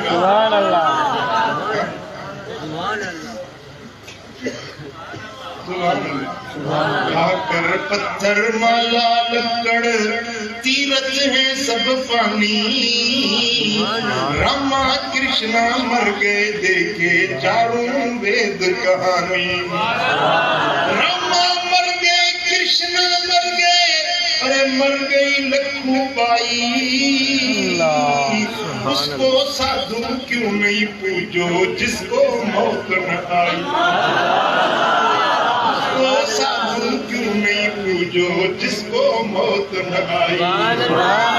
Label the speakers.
Speaker 1: سبحان اللہ
Speaker 2: کر پتھر مالا لکڑ تیرت ہے سب فانی راما کرشنا مر گئے دیکھے چاروں وید کہانی راما مر گئے کرشنا مر گئے ارے مر گئی لکھو بائی اس کو سادھو کیوں نہیں پوجو جس کو موت نہ آئی سادھو کیوں نہیں پوجو جس کو موت نہ آئی